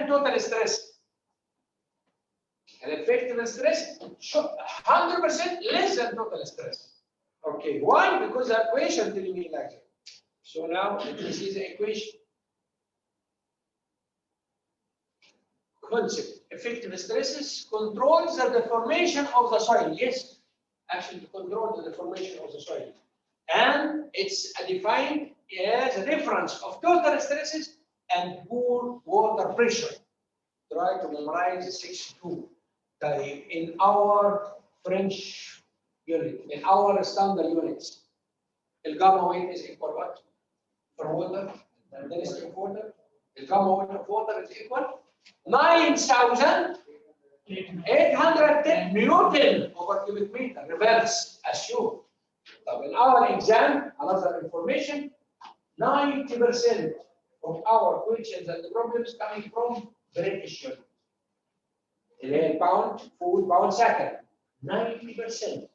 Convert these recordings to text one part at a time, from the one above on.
than total stress. And effective stress 100% less than total stress. Okay, why? Because the equation telling me like that. So now let me see the equation. Concept: effective stresses controls the deformation of the soil. Yes, actually to control the deformation of the soil. And it's defined as a difference of total stresses and poor water pressure. Try to memorize the 6-2 in our French unit, in our standard units. The gamma weight is equal what? For water, the density of water. The gamma weight of water is equal 9,810 Newton over cubic meter. Reverse, assume. So in our exam, another information, 90% of our questions and the problems coming from British unit. Pound, food, pound second. 90%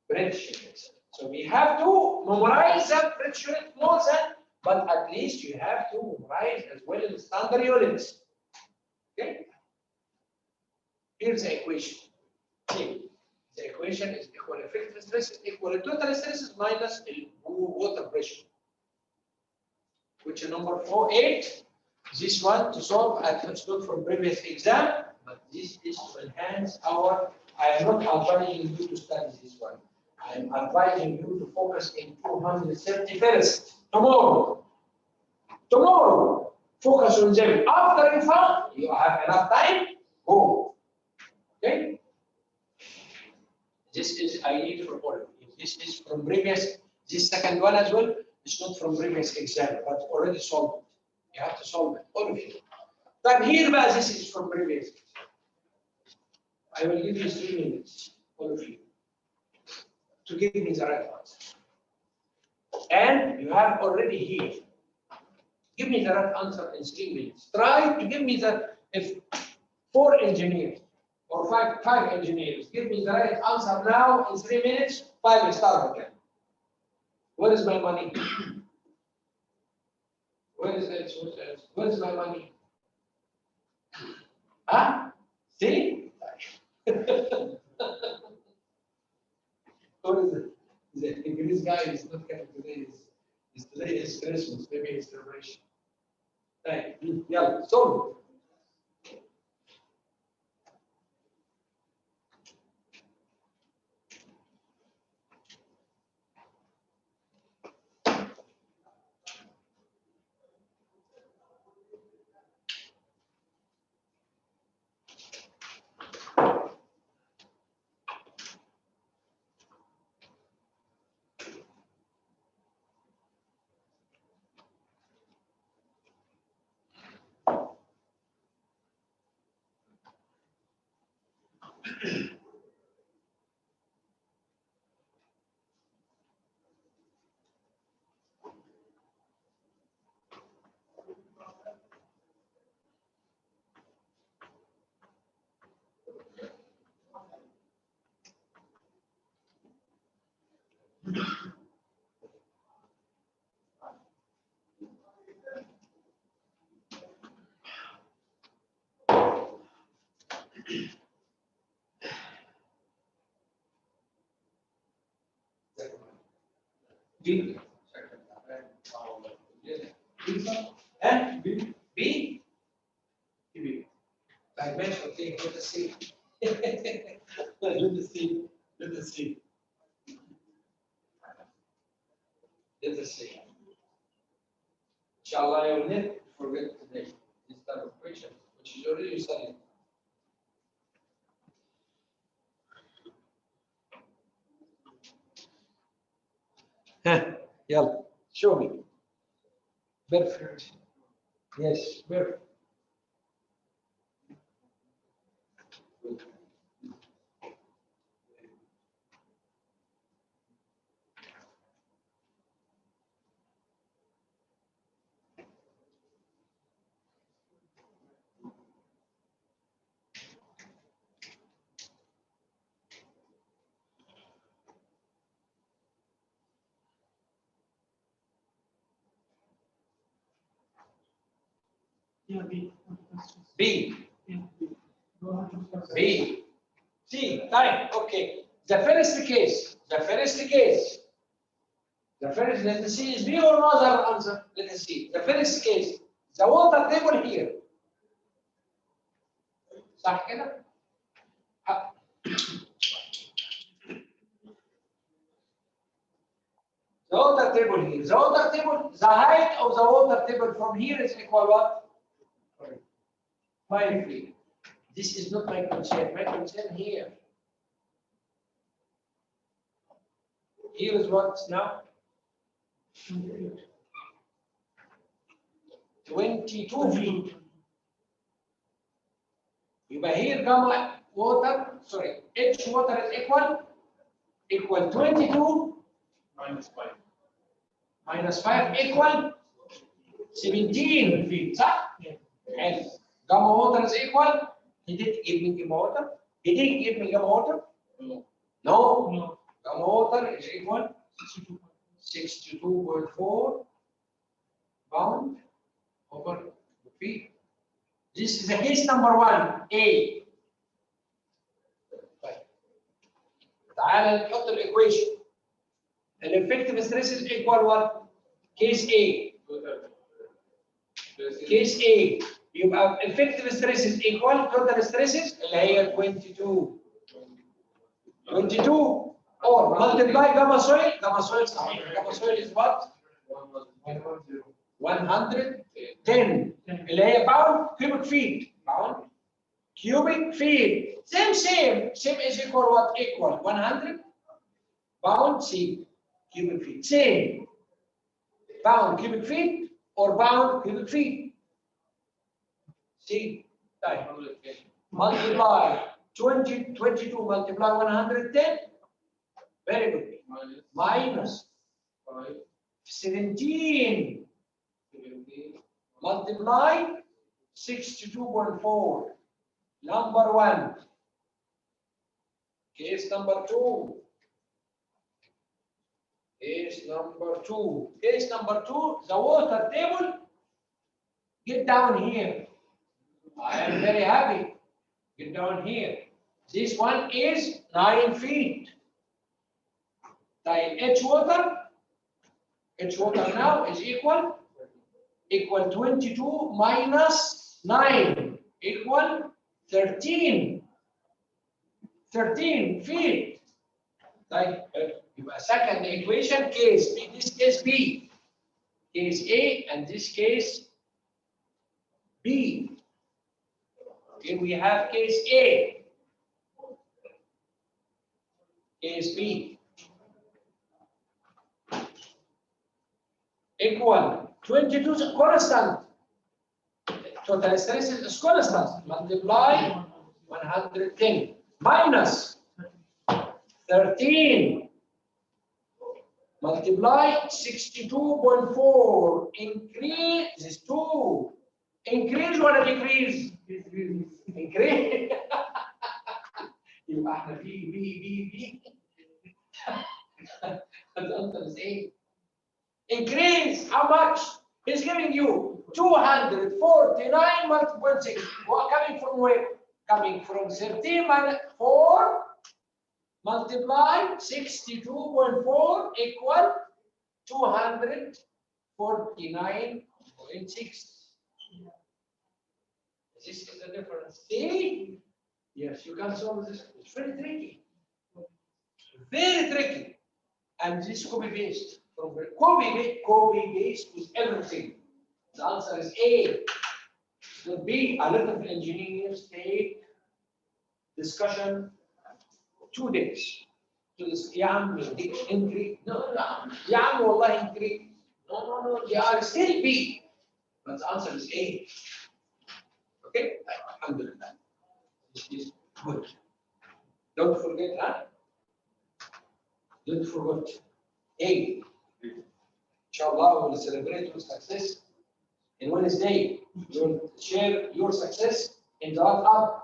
British units. So we have to memorize the British unit more than, but at least you have to memorize as well as standard units. Okay? Here's the equation. See, the equation is equal effective stress equal to total stresses minus water pressure. Which is number 4-8. This one to solve at stood from previous exam, but this is to enhance our. I am not advising you to study this one. I am advising you to focus in 231st tomorrow. Tomorrow, focus on them. After you found, you have enough time. Go. Okay. This is I need for all. This is from previous. This second one as well. It's not from previous exam, but already solved. You have to solve it, all of you. But here, this is from previous. I will give you 3 minutes, all of you, to give me the right answer. And you have already here. Give me the right answer in 3 minutes. Try to give me the, if 4 engineers or five engineers, give me the right answer now in 3 minutes, 5 star again. Where is my money? Where is that? Where is my money? Huh? See? What is it? The English guy is not coming today. Today is Christmas. Maybe it's celebration. Hey, yeah, solve. B. And B. B. B. Like mentioned, okay, let us see. Let us see. Let us see. Let us see. Inshallah, I will not forget today this type of question, which is already studied. Yeah, show me. Perfect. Yes, perfect. B. B. C. Time. Okay. The first case. Let us see is B or no other answer. Let us see. The first case. The water table here. صح كده؟ The water table here. The height of the water table from here is equal what? 5 feet. This is not my concern. My concern here. Here is what now? 22 feet. يبقى here gamma water, sorry, H water is equal 22 minus 5 equal 17 feet, صح? And gamma water is equal. He didn't give me gamma water. He didn't give me gamma water. No. Gamma water is equal 62.4 pound over feet. This is the case number 1, A. طيب. تعال نحط الايكويشن. الeffective stress is equal what? Case A. Case A. يبقى effective stress is equal total stresses اللي هي 22 or multiply gamma soil. Gamma soil is what? 110 اللي هي pound cubic feet. Same is equal what? Equal 100 pound cubic feet. Same pound cubic feet or pound cubic feet. See, multiply 22 multiply 110. Very good. Minus 17 multiply 62.4. Number 1. Case number 2. Case number 2. The water table. Get down here. I am very happy. Get down here. This one is 9 feet. H water now is equal 22 minus 9 equal 13 feet. Second equation, case B, this case B, case A, and this case B. Okay, we have case A, case B. Equal 22 is constant. Total stress is constant. Multiply 110 minus 13. Multiply 62.4. Increase is 2. Increase or decrease? Increase. يبقى احنا B. The answer is A. Increase how much? He's giving you 249 multiplied 6. Coming from where? Coming from 13 minus 4 multiply 62.4 equal 249.6. This is the difference. See? Yes, you can solve this. It's very tricky. Very tricky. And this copy paste. Copy paste with everything. The answer is A. Should be a lot of engineers take discussion 2 days. يا عم increase. No. يا عم والله increase. No. They are still B. But the answer is A. Okay? Alhamdulillah. This is good. Don't forget, Don't forget. A. Inshallah, we will celebrate your success in Wednesday. You will share your success in the WhatsApp.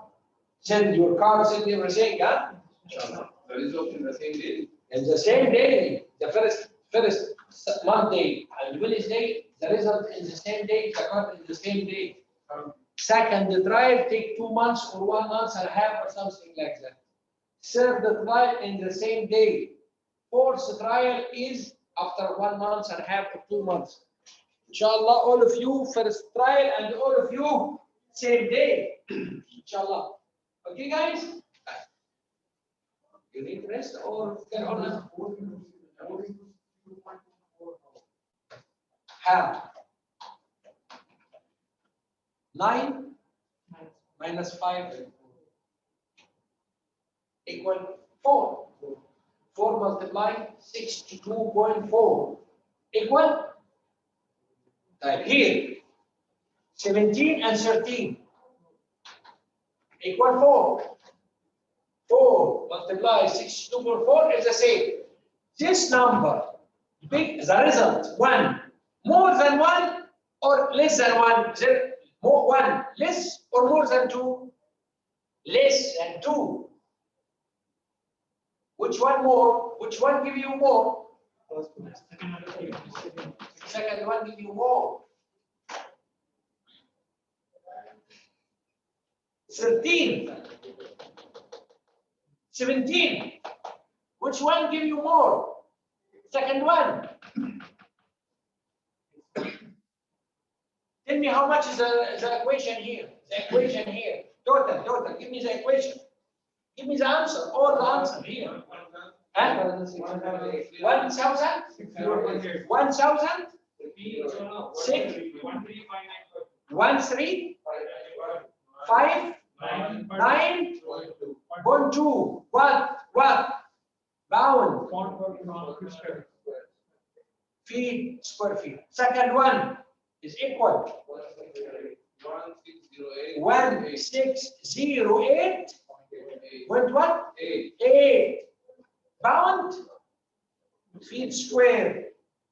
Send your card, send everything, Inshallah. The result in the same day? In the same day, the first Monday and Wednesday, the result in the same day, the card in the same day. Second trial take 2 months or 1 month and a half or something like that. Third trial in the same day. Fourth trial is after 1 month and a half or 2 months. Inshallah, all of you first trial and all of you same day. Inshallah. Okay, guys? You need rest or get on? How? 9 minus 5 equal 4. 4 multiplied 62.4 equal here 17 and 13 equal 4. 4 multiplied 62.4 is the same. This number, big the result 1 more than 1 or less than 1. More 1 less or more than 2? Less than 2. Which one more? Which one give you more? Second one give you more. 13. 17. Which one give you more? Second one. Tell me how much is the equation here? The equation here. Total. Give me the equation. Give me the answer. All the answer here. 1,000? 1,000? 6? 1,359.2. What? Bound. Feet, square feet. Second one is equal. 1608. What? 8. Bound feet square.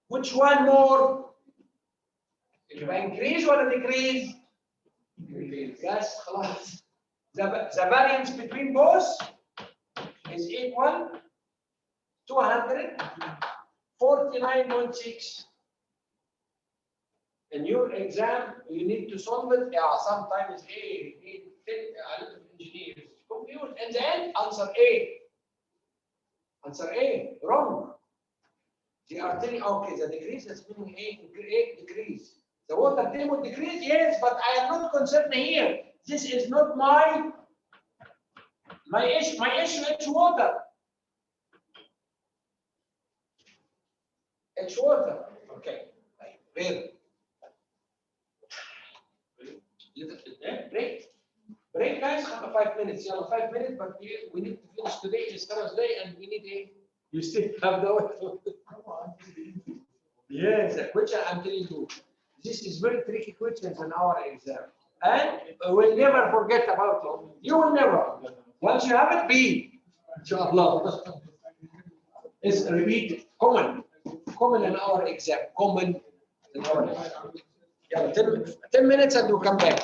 Which one more? Increase or decrease? Yes, خلاص. The variance between both is equal 249.6. In your exam, you need to solve it. Yeah, sometimes A, a lot of engineers confused. In the end, answer A. Answer A, wrong. They are telling, okay, the decrease is meaning A decrease. The water table decrease, yes, but I am not concerned here. This is not my issue. My issue is water. It's water. Okay. Where? Break, guys. 5 minutes. 5 minutes, but we need to finish today. It's Thursday, and we need you still have the way. Yes, which I'm telling you, this is very tricky questions in our exam, and we'll never forget about it. You will never. Once you have it, be inshallah. It's repeat common in our exam. Common in our exam. Yeah, 10 minutes and you come back.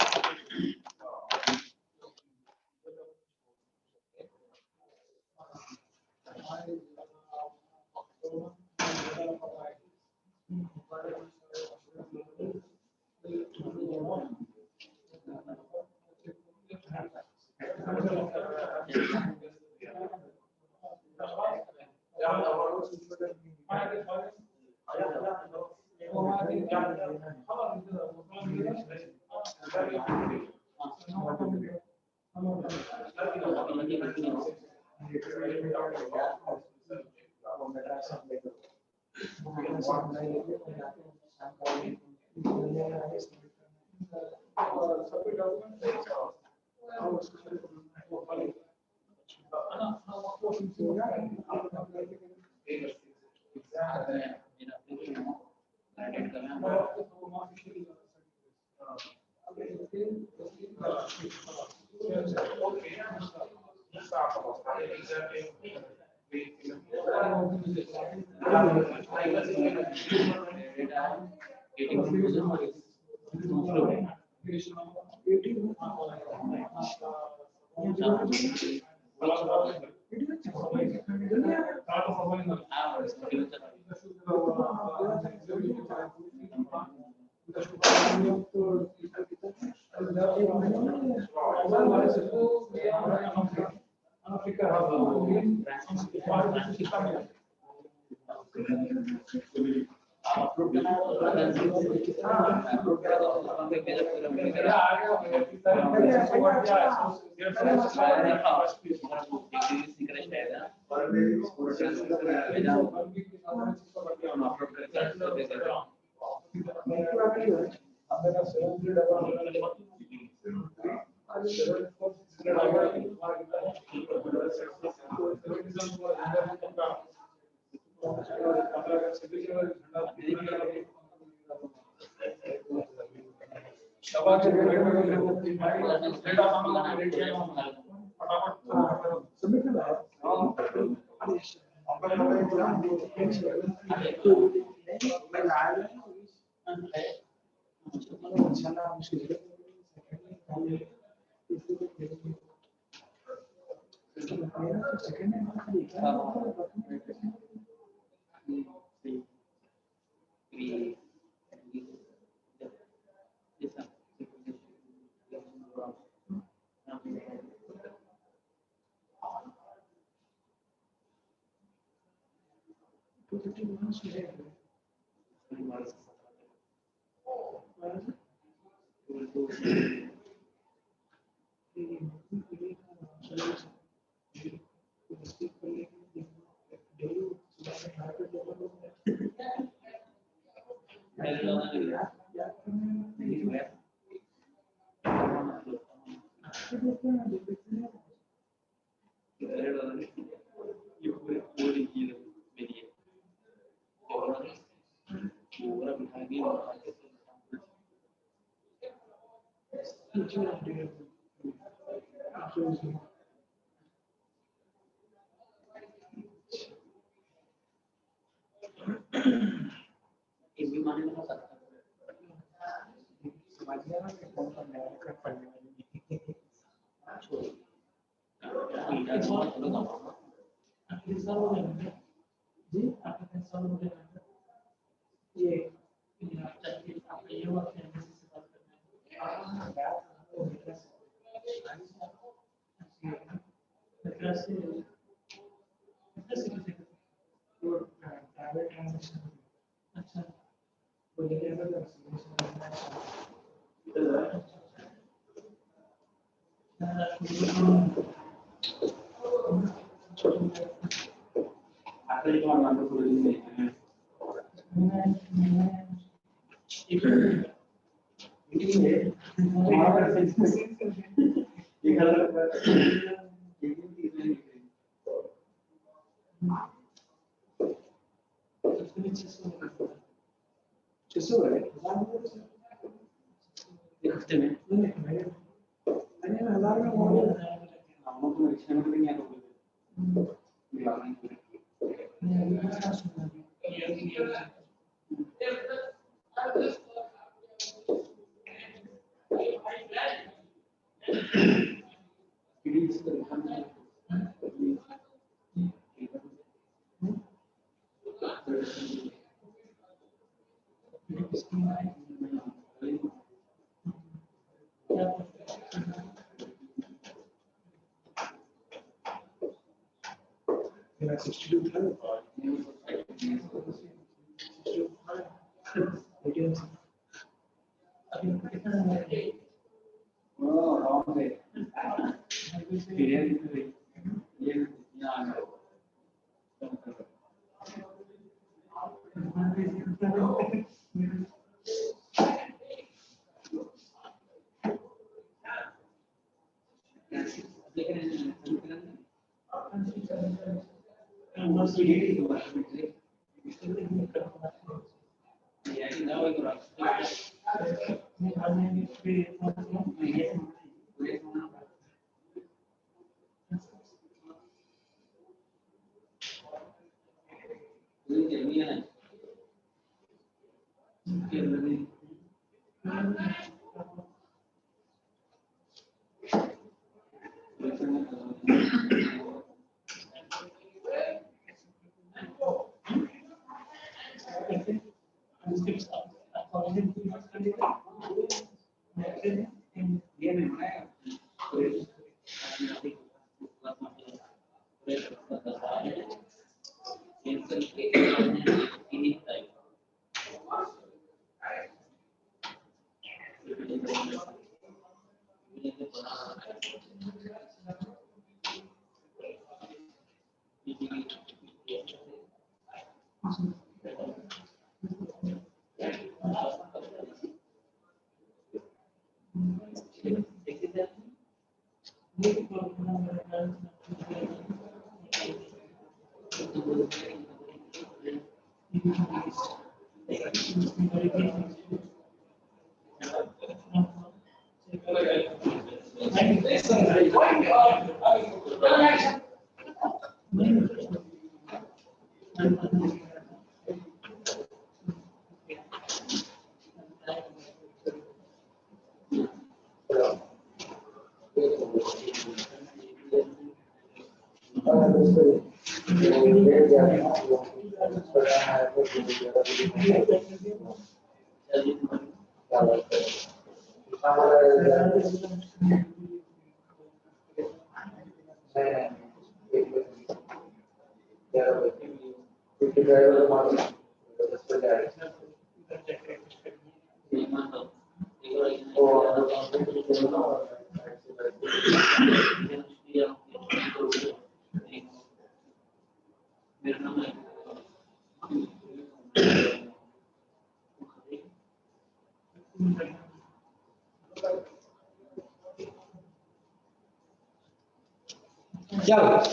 Yeah.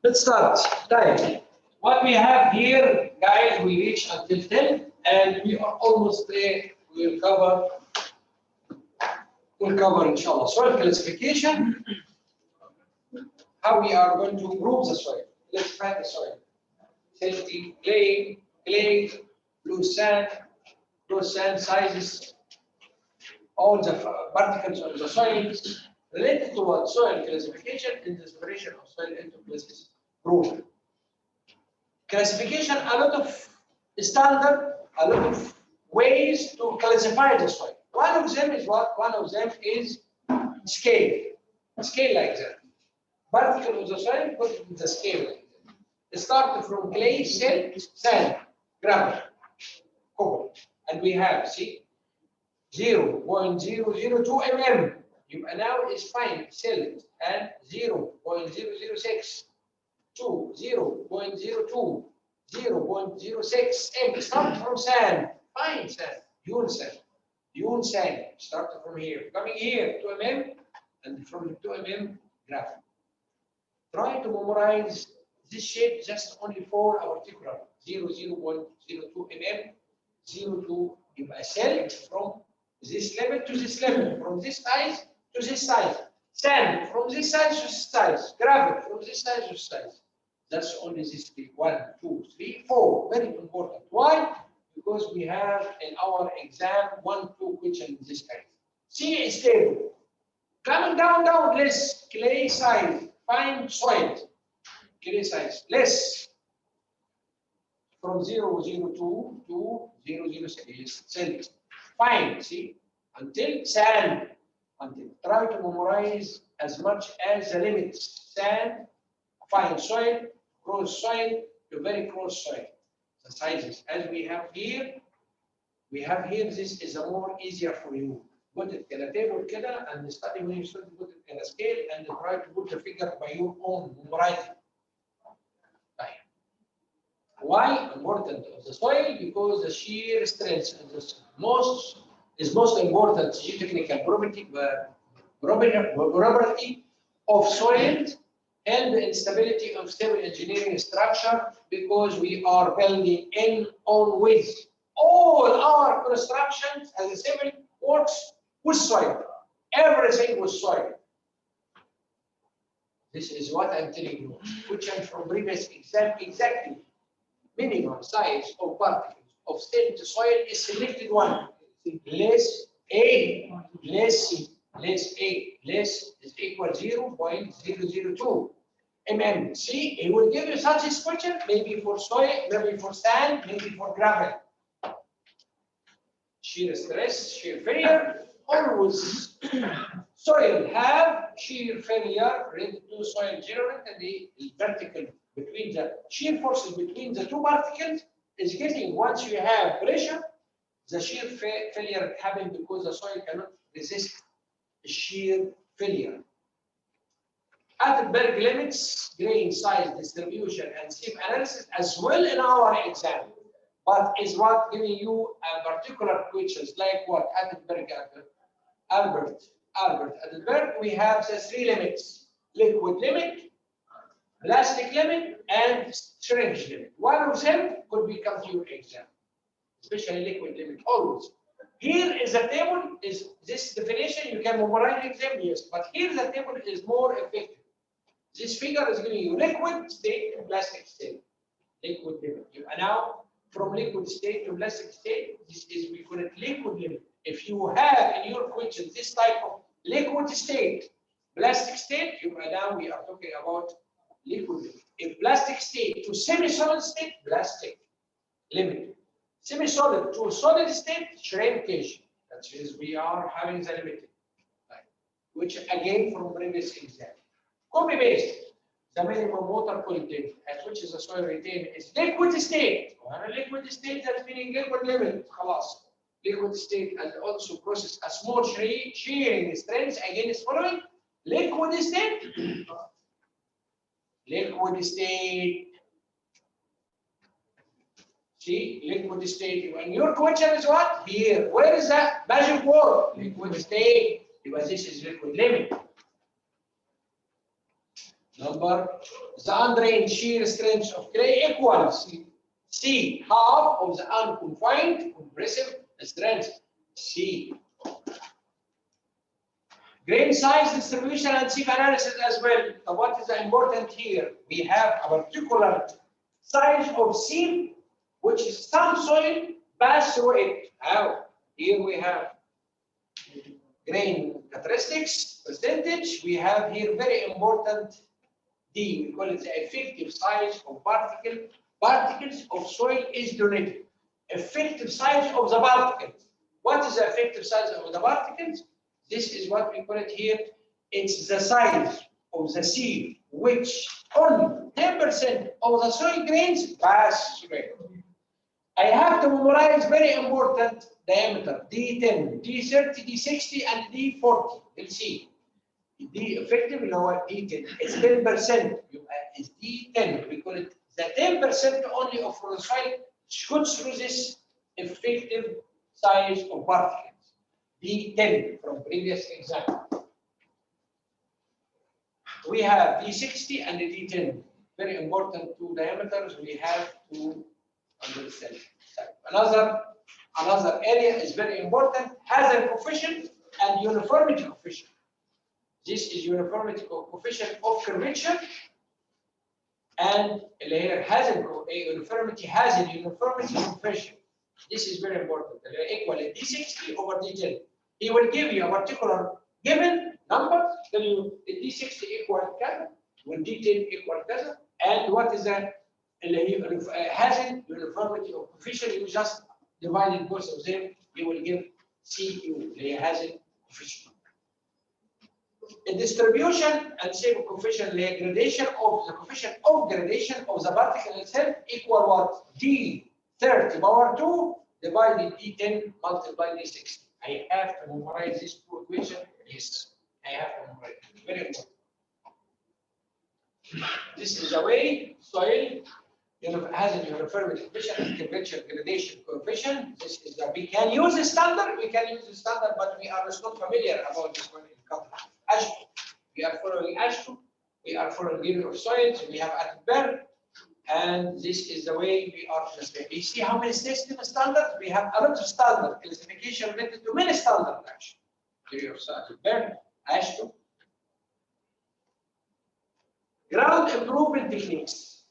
Let's start. Time. What we have here, guys, we reach until 10, and we are almost there. We'll cover, inshallah, soil classification. How we are going to group the soil. Let's find the soil. Sandy, clay, loose sand sizes, all the particles of the soil related to what soil classification and the separation of soil into places group. Classification, a lot of standard, a lot of ways to classify the soil. One of them is what? One of them is scale. Scale like that. Particle of the soil, put it in the scale like that. Start from clay, silt, sand, gravel, cobalt. And we have, see, 0.002 mm. Now is fine, silt, and 0.006. 0.02, 0.06 m. Start from sand, fine sand, dune sand. Start from here, coming here 2 mm, and from 2 mm gravel. Try to memorize this shape just only for our particular 0.02 mm, 0.2 يبقى silt from this level to this level, from this size to this size. Sand from this size to this size, gravel from this size to this size. That's only this three. 1, 2, 3, 4. Very important. Why? Because we have in our exam 1, 2 questions in this kind. C is stable. Coming down, less clay size, fine soil. Clay size, less. From 0.02 to 0.06. Silt. Fine, see? Until sand. Until try to memorize as much as the limits. Sand, fine soil, coarse soil to very coarse soil. The sizes as we have here, this is a more easier for you. Put it in a table كده and study when you start to put it in a scale and try to put the figure by your own memorizing. Why important of the soil? Because the shear strength is most important geotechnical property of soil and the instability of civil engineering structure, because we are building in on with all our constructions and the civil works with soil. Everything with soil. This is what I'm telling you. Question from previous exam exactly. Minimum size of particles of silt soil is selected one. Less A, less C, less A, less is equal 0.002 mm. See, it will give you such a question, maybe for soil, maybe for sand, maybe for gravel. Shear stress, shear failure, always soil have shear failure related to soil generate, and the vertical between the shear forces between the two particles is getting, once you have pressure, the shear failure happens because the soil cannot resist shear failure. Attenberg limits grain size distribution and sieve analysis as well in our exam, but is what giving you a particular questions like what Attenberg, Albert Attenberg. We have the three limits: liquid limit, plastic limit, and syringe limit. One of them could become to your exam, especially liquid limit always. Here is a table, is this definition, you can memorize exam, yes, but here the table is more effective. This figure is giving you liquid state to plastic state. Liquid limit. And now from liquid state to plastic state, this is, we call it liquid limit. If you have in your question this type of liquid state, plastic state, now we are talking about liquid limit. If plastic state to semi-solid state, plastic limit. Semi-solid to solid state, shrinkage. That is, we are having the limit, which again from previous exam. Copy paste. The minimum water content at which the soil retained is liquid state. Liquid state, that's meaning liquid limit. خلاص. Liquid state, and also process a small shearing strength again is following. Liquid state. Liquid state. See, liquid state. And your question is what? Here. Where is that magic word? Liquid state. Because this is liquid limit. Number, the undrained shear strength of clay equals C, half of the unconfined compressive strength, C. Grain size distribution and sieve analysis as well. So what is important here? We have a particular size of sieve, which is some soil pass through it. How? Here we have grain characteristics, percentage. We have here very important D, we call it the effective size of particles of soil is donated. Effective size of the particles. What is the effective size of the particles? This is what we call it here. It's the size of the sieve which only 10% of the soil grains pass through it. I have to memorize very important diameter, D10, D30, D60, and D40. We'll see. D effective lower D10. It's 10%. It's D10. We call it the 10% only of the soil should through this effective size of particles. D10 from previous example. We have D60 and D10. Very important two diameters we have to understand. Another area is very important, hazard coefficient and uniformity coefficient. This is uniformity coefficient of curvature, and layer has a uniformity coefficient. This is very important. Equal D60 over D10. He will give you a particular given number, tell you D60 equal kaza, when D10 equal kaza, and what is that? Has uniformity coefficient. You just divide both of them. You will give CU. Has coefficient. A distribution and same coefficient gradation of the coefficient of gradation of the particle itself equal what? D30 power 2 divided D10 multiplied D60. I have to memorize these two equations. Yes, I have to memorize. Very important. This is the way soil has a uniformity coefficient and temperature gradation coefficient. This is the, we can use the standard, but we are not familiar about this one in Qatar. Ashton. We are following Ashton. We are following Bureau of Soils. We have Attenberg, and this is the way we are classified. You see how many system standards? We have a lot of standard classification related to many standards actually. Bureau of Soils, Attenberg, Ashton. Ground improvement techniques.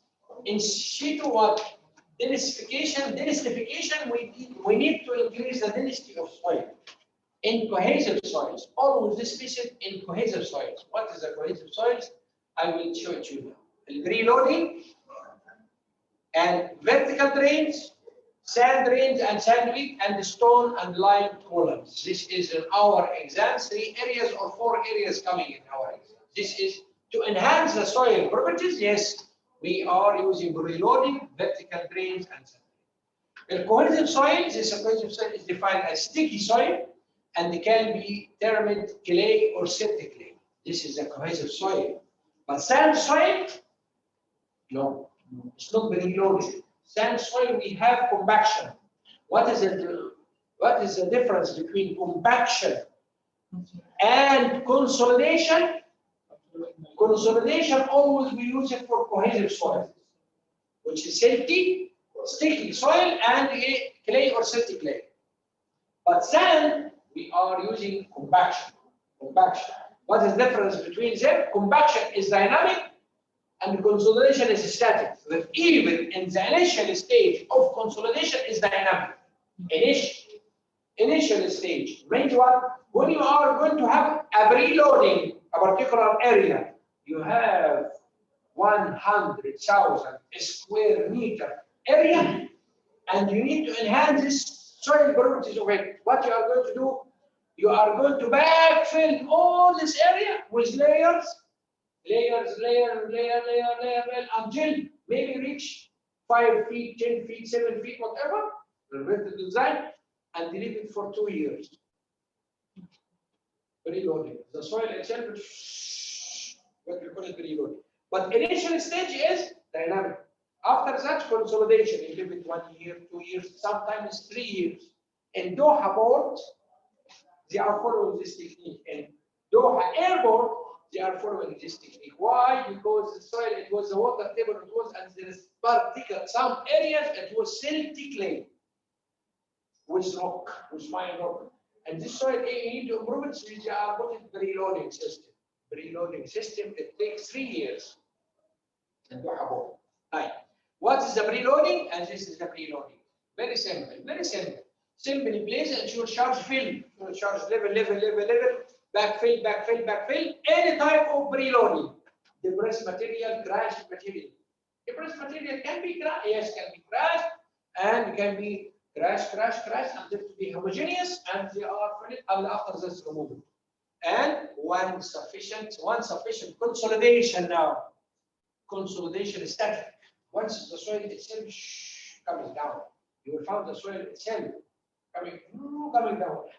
In situ what? Densification, we need to increase the density of soil. In cohesive soils, always this species in cohesive soils. What is the cohesive soils? I will show it you now. Reloading and vertical drains sand drains and sandwich and stone and lime columns. This is in our exam, 3 areas or 4 areas coming in our exam. This is to enhance the soil properties. Yes, we are using reloading, vertical drains and sand. The cohesive soil, this cohesive soil is defined as sticky soil and it can be termed clay or septic clay. This is a cohesive soil. But sand soil, no, it's not very loaded. Sand soil, we have compaction. What is the difference between compaction and consolidation? Consolidation, always we use it for cohesive soil, which is silty, sticky soil, and clay or silty clay. But sand, we are using compaction. Compaction. What is the difference between them? Compaction is dynamic and consolidation is static. But even in the initial stage of consolidation is dynamic. Initial stage. Means what? When you are going to have a preloading a particular area, you have 100,000 square meter area, and you need to enhance this soil properties of it. What you are going to do? You are going to backfill all this area with layers, until maybe reach 5 feet, 10 feet, 7 feet, whatever, the design, and leave it for 2 years. Preloading. The soil itself, what we call it preloading. But initial stage is dynamic. After that, consolidation. You leave it 1 year, 2 years, sometimes 3 years. In Doha port, they are following this technique. In Doha airport, they are following this technique. Why? Because the soil, it was the water table, it was, and there is particular, some areas, it was silty clay with rock, with fine rock. And this soil, you need to improve it, so they are putting preloading system. Preloading system, it takes 3 years. And right. What is the preloading? And this is the preloading. Very simple, very simple. Simply place and your charge fill. Your charge level, backfill, any type of preloading. Depressed material, crashed material. Depressed material can be crashed, yes, can be crashed, and can be crash, until to be homogeneous, and they are filled and after this removal. And one sufficient consolidation now. Consolidation is static. Once the soil itself coming down, you will find the soil itself coming down.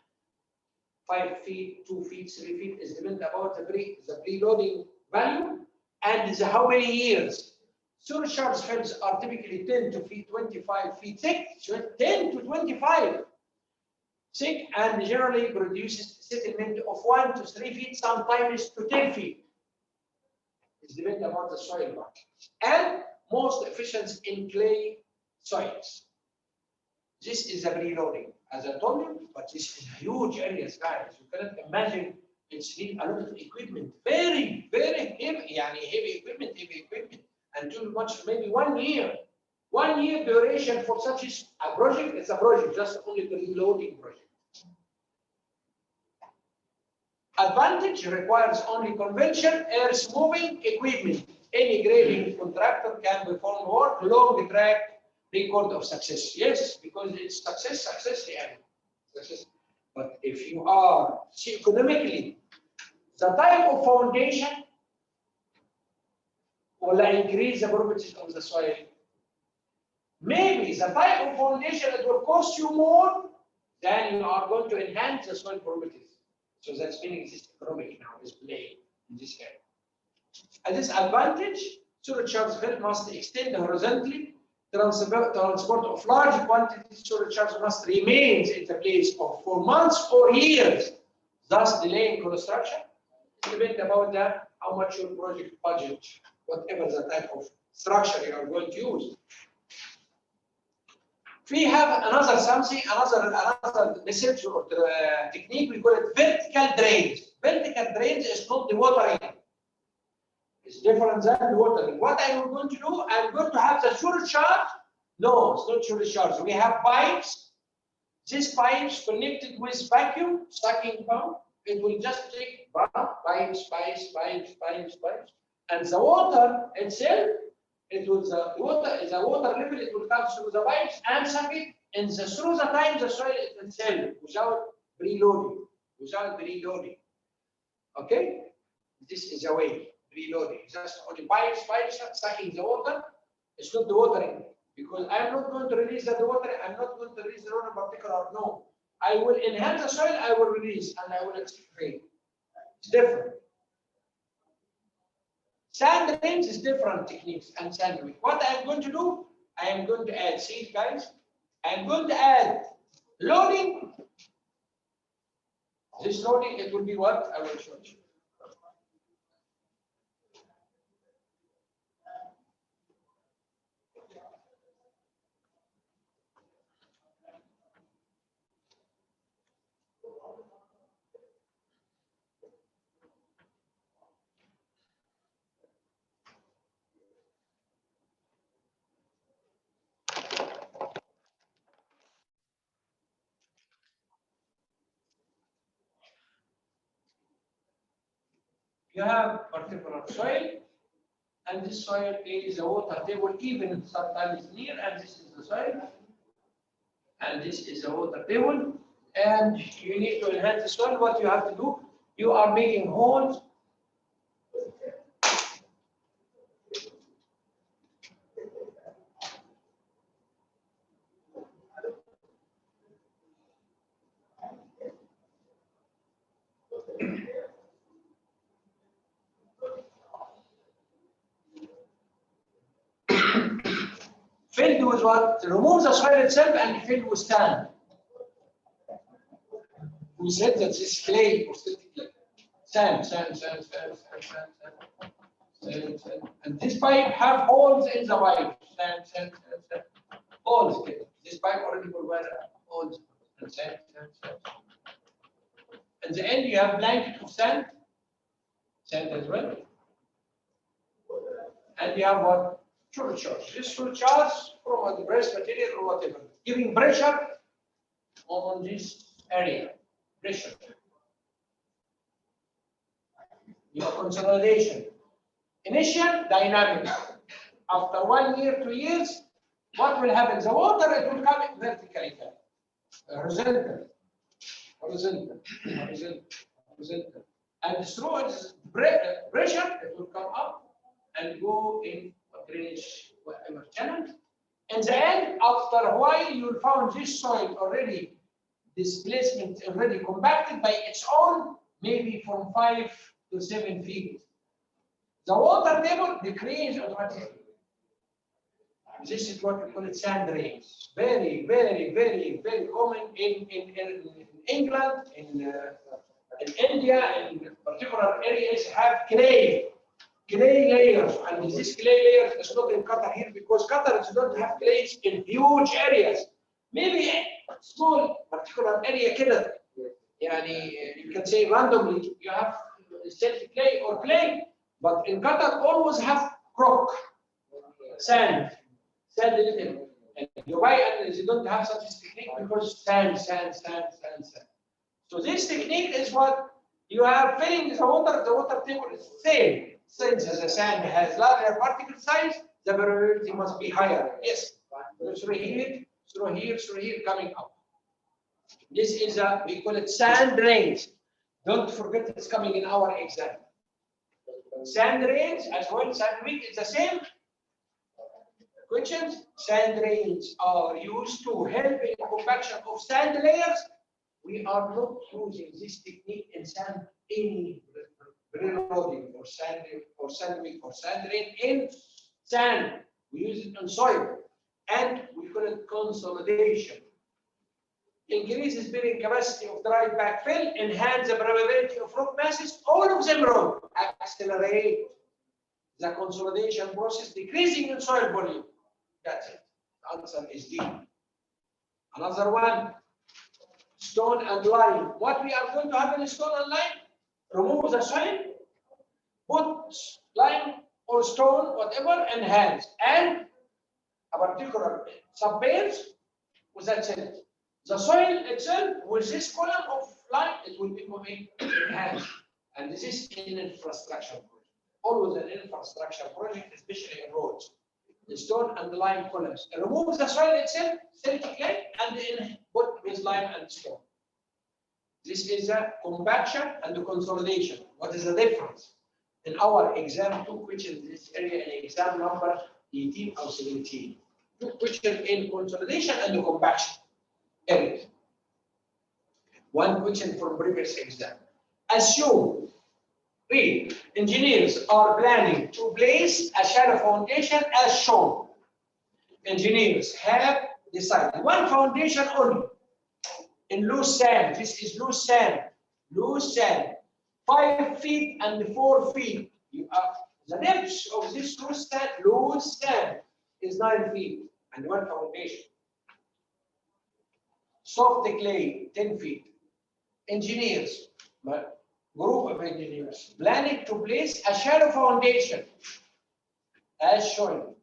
5 feet, 2 feet, 3 feet is dependent about the preloading value and how many years. Surcharge films are typically 10 to 25 feet thick, 10 to 25 thick, and generally produces settlement of 1 to 3 feet, sometimes to 10 feet. It's dependent upon the soil market. And most efficient in clay soils. This is a preloading, as I told you, but this is a huge area, guys. You cannot imagine. It's need a lot of equipment, very, very heavy, heavy equipment, and too much, maybe 1 year. 1 year duration for such a project. It's a project, just only the reloading project. Advantage requires only conventional earth moving equipment. Any grading contractor can perform work, long track record of success. Yes, because it's success. But if you are economically, the type of foundation will increase the properties of the soil. Maybe the type of foundation that will cost you more than you are going to enhance the soil properties. So that's meaning this economic now is playing in this area. A disadvantage, surcharge fill must extend horizontally. Transport of large quantities surcharge must remain in the place for months or years, thus delaying construction. It depends about that, how much your project budget, whatever the type of structure you are going to use. We have another message or technique, we call it vertical drains. Vertical drains is not the watering. It's different than the watering. What I am going to do, I'm going to have the surcharge. No, it's not surcharge. We have pipes. These pipes connected with vacuum sucking pump. It will just take pipes. And the water itself, the water level, it will come through the pipes and suck it And through the time, the soil itself, without preloading, okay? This is a way, preloading. Just only pipes sucking the water. It's not the watering, because I'm not going to release the water. I'm not going to release the water particular. No, I will enhance the soil. I will release, and I will excavate. It's different. Sand drains is different techniques and sand drain. What I'm going to do, I am going to add, see guys, I'm going to add loading. This loading, it will be what? I will show you. You have particular soil, and this soil is a water table, even sometimes near, and this is the soil, and this is a water table, and you need to enhance the soil. What you have to do, you are making holes. Filled with what? Remove the soil itself and filled with sand. We said that this clay or clay. Sand. And this pipe have holes in the pipe. Sand. Holes. This pipe already provides holes. Sand. At the end, you have blanket of sand as well. And you have what? Curvature. This curvature from the breast material or whatever, giving pressure on this area. Pressure. Your consolidation. Initial dynamic. After 1 year, 2 years, what will happen? The water, it will come vertically. Horizontal. And through its pressure, it will come up and go in a drainage, whatever channel. In the end, after a while, you will find this soil already displacement already compacted by its own, maybe from 5 to 7 feet. The water table decreases automatically. This is what we call it sand drains. Very common in England, in India, in particular areas have clay layers, and this clay layer is not in Qatar here because Qatar does not have clays in huge areas. Maybe a small particular area كده. You can say randomly you have silty clay or clay, but in Qatar always have rock, sand little. And Dubai and they don't have such a technique because sand. So this technique is what you are filling the water table is same. Since the sand has larger particle size, the variability must be higher. Yes, through here, coming up. This is we call it sand drains. Don't forget it's coming in our exam. Sand drains as well, sand weak is the same. Questions? Sand drains are used to help in compaction of sand layers. We are not using this technique in sand any reloading or sand drain in sand. We use it on soil, and we call it consolidation. Increases bearing capacity of dry backfill, enhance the probability of rock masses. All of them wrong. Accelerate the consolidation process, decreasing in soil volume. That's it. The answer is D. Another one, stone and lime. What we are going to have in stone and lime? Remove the soil, put lime or stone, whatever, enhance, and a particular subbase with that it. The soil itself, with this column of lime, it will be moving enhanced. And this is an infrastructure project. Always an infrastructure project, especially in roads. the stone and the lime collapse. And remove the soil itself, silty clay, and then put with lime and stone. This is a compaction and the consolidation. What is the difference? In our exam, 2 questions in this area in exam number 18 or 17. 2 questions in consolidation and the compaction area. 1 question from previous exam. Assume, read, engineers are planning to place a shallow foundation as shown. Engineers have decided 1 foundation only in loose sand. This is loose sand. Loose sand. 5 feet and 4 feet. The depth of this loose sand is 9 feet and 1 foundation. Soft clay, 10 feet. Engineers, group of engineers, planning to place a shallow foundation as shown.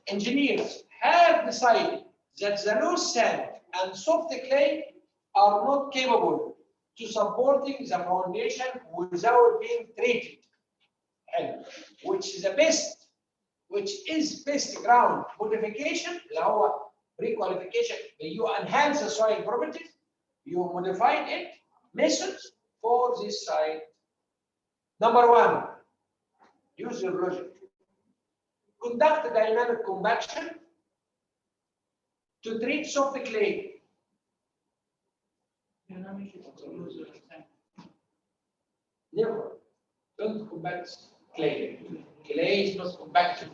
Engineers have decided that the loose sand and soft clay are not capable to supporting the foundation without being treated, and which is best ground modification, pre-qualification. You enhance the soil properties, you modified it, methods for this site. Number 1, use your logic. Conduct dynamic compaction to treat soft clay. Never. Don't compact clay. Clay is not compacted.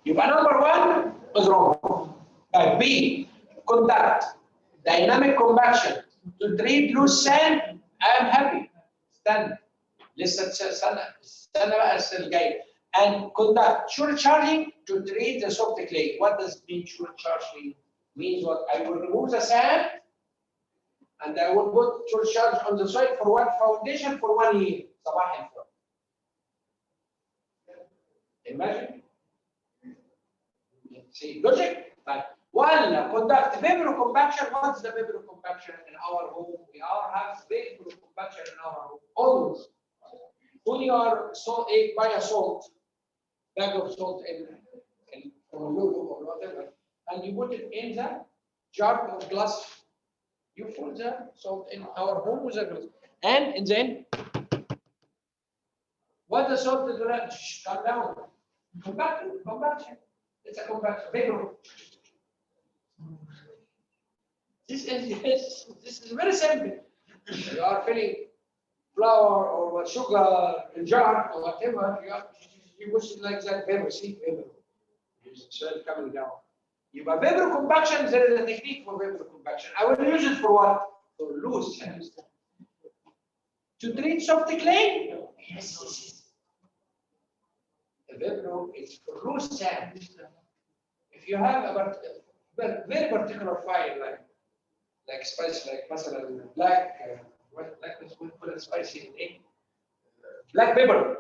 Number 1 is wrong. B, conduct dynamic compaction to treat loose sand. I am happy. Stand. Listen, stand and conduct surcharging to treat the soft clay. What does mean surcharging? Means what? I will remove the sand and I will put surcharge on the soil for 1 foundation for 1 year. Imagine. See, logic? But 1, conduct vapor compaction. What is the vapor compaction in our home? We all have vapor compaction in our home. Always. When you are buy a salt, bag of salt in or whatever, and you put it in the jar of glass, you put the salt in our home with a glass. And then, what the salt is going to come down? Compaction. It's a compaction. Vapor. This is very simple. You are filling flour or sugar in jar or whatever, you push it like that, vapor, see, vapor. Soil coming down. You have vapor compaction, there is a technique for vapor compaction. I will use it for what? For loose sand. To treat soft clay? Yes. The vapor is for loose sand. If you have a very particular fire, like spice, like black, we put a spicy in black pepper.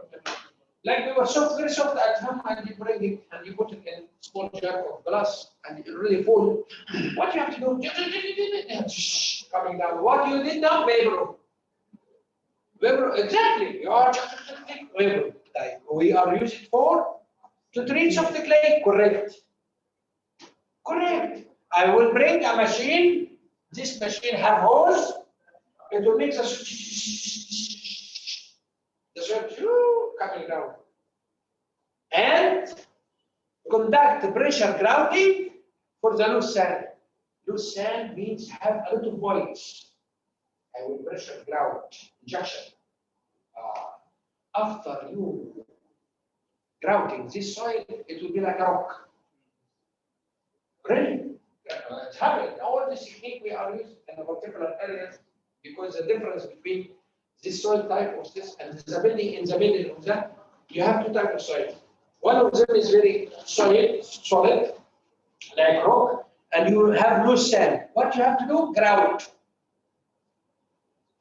Black pepper, soft, very soft at home, and you bring it and you put it in small jar of glass and it really full. What you have to do? Coming down. What you did now? Vapor. Vapor, exactly. You are vapor. We are using it for to treat soft clay. Correct. Correct. I will bring a machine. This machine have hose. It will make the soil coming down. And conduct pressure grouting for the loose sand. Loose sand means have a lot of voids. I will pressure grout injection. After you grouting this soil, it will be like a rock. Really? It's happening. All this technique we are using in a particular areas because the difference between this soil type of this and the building in the middle of that, you have 2 types of soil. One of them is very solid, like rock, and you have loose sand. What you have to do? Grout.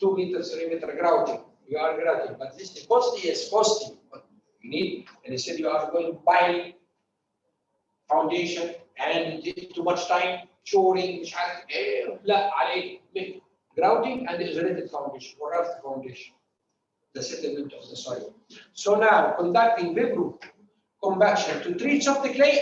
2 meters, 3 meter grouting. You are grouting, but this is costly. Yes, costly. But you need, and instead you are going to buy foundation and too much time shoring, grouting and isolated foundation or earth foundation, the settlement of the soil. So now conducting vapor compaction to treat soft clay